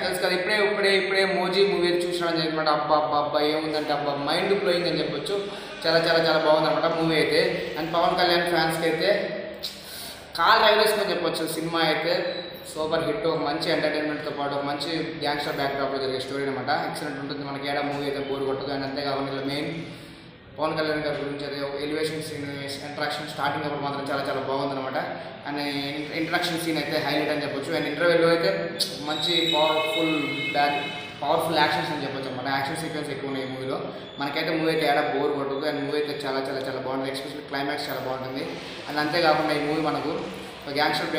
తెలుసు కదా. ఇప్పుడే మోజీ మూవీ చూసడం జరిగిందన్నమాట. అబ్బా ఏముందంటే అబ్బా మైండ్ బ్లోయింగ్ అని చెప్పొచ్చు. చాలా చాలా చాలా బాగుందన్నమాట మూవీ అయితే. అండ్ పవన్ కళ్యాణ్ ఫ్యాన్స్కి అయితే కాల్ రైవేసుకొని చెప్పొచ్చు. సినిమా అయితే సూపర్ హిట్, ఒక మంచి ఎంటర్టైన్మెంట్తో పాటు ఒక మంచి గ్యాంగ్స్టర్ బ్యాక్డ్రాప్లో జరిగే స్టోరీ అనమాట. ఎక్సలెంట్ ఉంటుంది. మనకి ఏడా మూవీ అయితే బోర్ కొట్టదు. అండ్ అంతేకాకుండా ఇలా మెయిన్ పవన్ కళ్యాణ్ గారి గురించి అదే ఎలివేషన్ సీన్, ఇంట్రాక్షన్ స్టార్టింగ్ అప్పుడు మాత్రం చాలా చాలా బాగుందన్నమాట. అండ్ ఇంట్రడక్షన్ సీన్ అయితే హైలైట్ అని చెప్పొచ్చు. అండ్ ఇంటర్వ్యూలో అయితే మంచి పవర్ఫుల్ యాక్షన్స్ అని చెప్పొచ్చు అనమాట. యాక్షన్ సీక్వెన్స్ ఎక్కువ ఉన్నాయి ఈ మూవీలో. మనకైతే మూవీ అయితే ఏడా బోర్ కొట్టదు. అండ్ మూవీ అయితే చాలా చాలా చాలా బాగుంటుంది. ఎస్పెషల్లీ క్లైమాక్స్ చాలా బాగుంటుంది. అండ్ అంతేకాకుండా ఈ మూవీ మనకు గ్యాంగ్స్టర్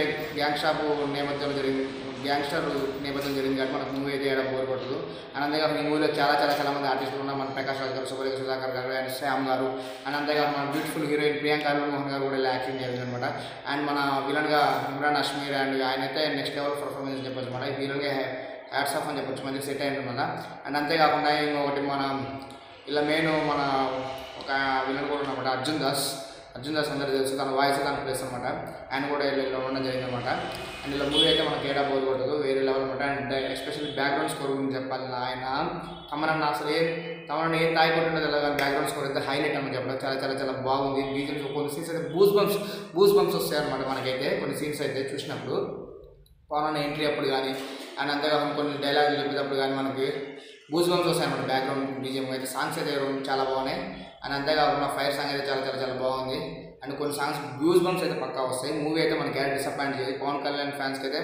నేపథ్యంలో జరిగింది కాబట్టి మనకు మూవీ అయితే ఏడా బోర్ కొట్టదు. అండ్ అంతేకాకుండా ఈ మూవీలో చాలా చాలా చాలా మంది ఆర్టిస్టులు ఉన్నారు. మన ప్రకాష్ రాజ్ గారు, సుధాకర్ గారు, అండ్ శ్యామ్ గారు, అండ్ అంతేకాకుండా మన బ్యూటిఫుల్ హీరోయిన్ ప్రియాంక మోహన్ గారు కూడా ఇలా యాక్టింగ్ చేసింది అనమాట. అండ్ మన విలన్గా ఇమ్రాన్ హష్మీ, అండ్ ఆయన అయితే నెక్స్ట్ లెవెల్ పర్ఫార్మెన్స్ అని చెప్పొచ్చు అనమాట. ఈ హీరోయిన్గా హ్యాట్స్ ఆఫ్ అని చెప్పొచ్చు, మంచిగా సెట్ అయింది అనమాట. అండ్ అంతేకాకుండా ఇంకొకటి మన ఇలా మెయిన్ మన ఒక విలన్ కూడా ఉన్నమాట అర్జున్ దాస్ అందరూ తెలుసు. తన వాయిస్ తన ప్లేస్ అనమాట. ఆయన కూడా ఇలా ఉండడం జరిగిందనమాట. అండ్ ఇలా మూవీ అయితే మనకి ఏడా బోర్ కొట్టదు, వేరే లెవెల్ అనమాట. అండ్ ఎస్పెషల్లీ బ్యాక్గ్రౌండ్ స్కోర్ గురించి చెప్పాలి. ఆయన తమనన్న అసలు తమనన్న ఏం తాయి కొట్టినది ఎలా కానీ బ్యాక్గ్రౌండ్ స్కోర్ అయితే హైలైట్ అని చెప్పడం చాలా చాలా చాలా బాగుంది. బీజిఎమ్స్ కొన్ని సీన్స్ అయితే బూస్ బంప్స్ వస్తాయి అనమాట. మనకైతే కొన్ని సీన్స్ అయితే చూసినప్పుడు పవన్ ఎంట్రీ అప్పుడు కానీ, అండ్ అంతేకాకుండా కొన్ని డైలాగులు చెప్పేటప్పుడు కానీ మనకి బూస్ బంప్స్ వస్తాయి అనమాట. బ్యాక్గ్రౌండ్ బీజిఎం అయితే సాంగ్స్ అయితే చాలా బాగున్నాయి. అండ్ అంతేకాకుండా ఫైర్ సాంగ్ అయితే చాలా చాలా చాలా బాగుంది. అండ్ కొన్ని సాంగ్స్ బూస్ బంప్స్ అయితే పక్కా వస్తాయి. మూవీ అయితే మనకి ఏడా డిసప్పాయింట్ చేయదు. పవన్ కళ్యాణ్ ఫ్యాన్స్కి అయితే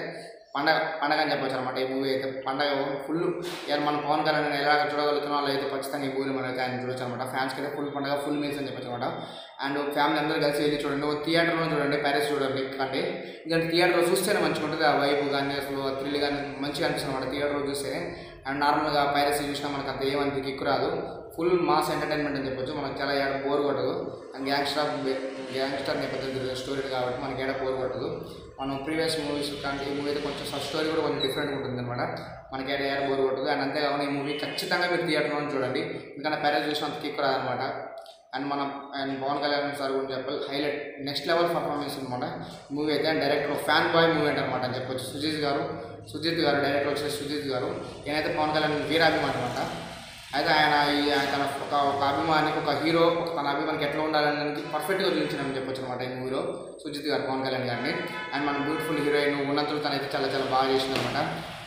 పండగ అని చెప్పొచ్చు అనమాట. ఈ మూవీ అయితే పండగ ఫుల్. మన పవన్ కళ్యాణ్ ఎలాగ చూడగలుగుతున్న వాళ్ళు అయితే ఖచ్చితంగా ఈ మూవీని మనకి ఆయన చూడొచ్చు అనమాట. ఫ్యాన్స్కి అయితే ఫుల్ పండగ, ఫుల్ మీల్స్ అని చెప్పొచ్చు అనమాట. అండ్ ఫ్యామిలీ అందరూ కలిసి వెళ్ళి చూడండి. ఒక థియేటర్లో చూడండి, ప్యారిస్ చూడండి. అంటే ఇంకా థియేటర్లో చూస్తేనే మంచిగా ఉంటుంది. ఆ వైపు కానీ అసలు థ్రిల్ కానీ మంచిగా అనిపిస్తుంది అనమాట థియేటర్లో చూస్తేనే. అండ్ నార్మల్గా పైరసీ చూసినా మనకు అంత ఏమంత కిక్కు రాదు. ఫుల్ మాస్ ఎంటర్టైన్మెంట్ అని చెప్పొచ్చు. మనకు చాలా ఏడా బోర్ కొట్టదు. అండ్ గ్యాంగ్స్టర్ నేపథ్యం జరిగే స్టోరీ కాబట్టి మనకి ఏడా బోర్ కొట్టదు. మనం ప్రీవియస్ మూవీస్ కానీ ఈ మూవీ అయితే కొంచెం స్టోరీ కూడా కొంచెం డిఫరెంట్గా ఉంటుంది అనమాట. మనకి ఏడా బోర్ కొట్టదు. అండ్ అంతేకాకుండా ఈ మూవీ ఖచ్చితంగా మీరు థియేటర్లో చూడండి. ఎందుకంటే ప్యారేజ్ చూసినంత కిక్కు రాదనమాట. అండ్ పవన్ కళ్యాణ్ సార్ గురించి చెప్పాలి, హైలైట్ నెక్స్ట్ లెవెల్ పర్ఫార్మెన్స్ అనమాట మూవీ అయితే. And director fan boy movie అనమాట అని చెప్పొచ్చు. సుజిత్ గారు డైరెక్టర్ వచ్చేసి సుజిత్ గారు. ఈయనైతే పవన్ కళ్యాణ్ వీరాభిమాని అనమాట. అయితే ఆయన తన ఒక అభిమానికి, ఒక హీరో తన అభిమానికి ఎట్లా ఉండాలని పర్ఫెక్ట్గా చూపించారని చెప్పొచ్చు అనమాట ఈ మూవీలో సుజిత్ గారు, పవన్ కళ్యాణ్ గారిని. అండ్ మన బ్యూటిఫుల్ హీరోయిన్ ఉన్నంతలో తనైతే చాలా చాలా బాగా చేసింది అనమాట.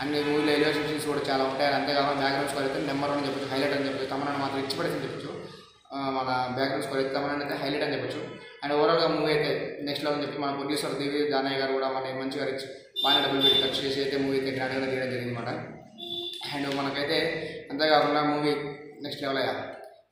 అండ్ ఈ మూవీలో ఎలివేషన్ సీన్స్ కూడా చాలా ఉంటాయి. అంతేకాకుండా బ్యాక్గ్రౌండ్ స్కోర్ అయితే నెంబర్ 1 అని చెప్పొచ్చు, హైలైట్ అని చెప్పొచ్చు. తమనన్న మాత్రం ఇచ్చిపడేసి చెప్పొచ్చు. మన బ్యాక్గ్రౌండ్ స్కోర్ అయితే తమనన్న అయితే హైలైట్ అని చెప్పొచ్చు. అండ్ ఓవరాల్గా మూవీ అయితే నెక్స్ట్ లెవెల్ అని చెప్పి మన ప్రొడ్యూసర్ దివి దానయ్య గారు కూడా మన మంచిగా బాగా డబ్బులు పెట్టి ఖర్చు చేసి అయితే మూవీ అయితే గ్రాండ్గా తీయడం జరిగింది అనమాట. అండ్ మనకైతే అంతేకాకుండా మూవీ నెక్స్ట్ లెవెల్ అయ్యా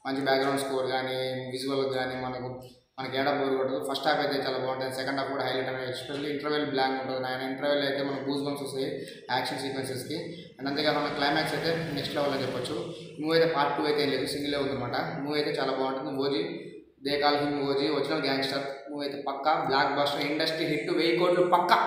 మంచి బ్యాక్గ్రౌండ్ స్కోర్ కానీ విజువల్ కానీ మనకి ఏడా బోర్ కొట్టదు. ఫస్ట్ హాఫ్ అయితే చాలా బాగుంటుంది. సెకండ్ హాఫ్ కూడా హైలైట్ అనేది. ఎస్పెషల్లీ ఇంటర్వెల్ బ్లాంక్ ఉంటుంది. ఆయన ఇంటర్వెల్ అయితే మనకు బూస్ బంప్స్ వస్తాయి యాక్షన్ సీక్వెన్సెస్కి. అండ్ అంతేకాకుండా క్లైమాక్స్ అయితే నెక్స్ట్ లెవెల్ అని చెప్పొచ్చు. మూవీ అయితే పార్ట్ 2 అయితే లేదు, సింగిలే ఉందన్నమాట. మూవీ అయితే చాలా బాగుంటుంది. OG they call him OG original gangster movie అయితే పక్కా బ్లాక్ బస్టర్, ఇండస్ట్రీ హిట్, 1000 కోట్లు పక్కా.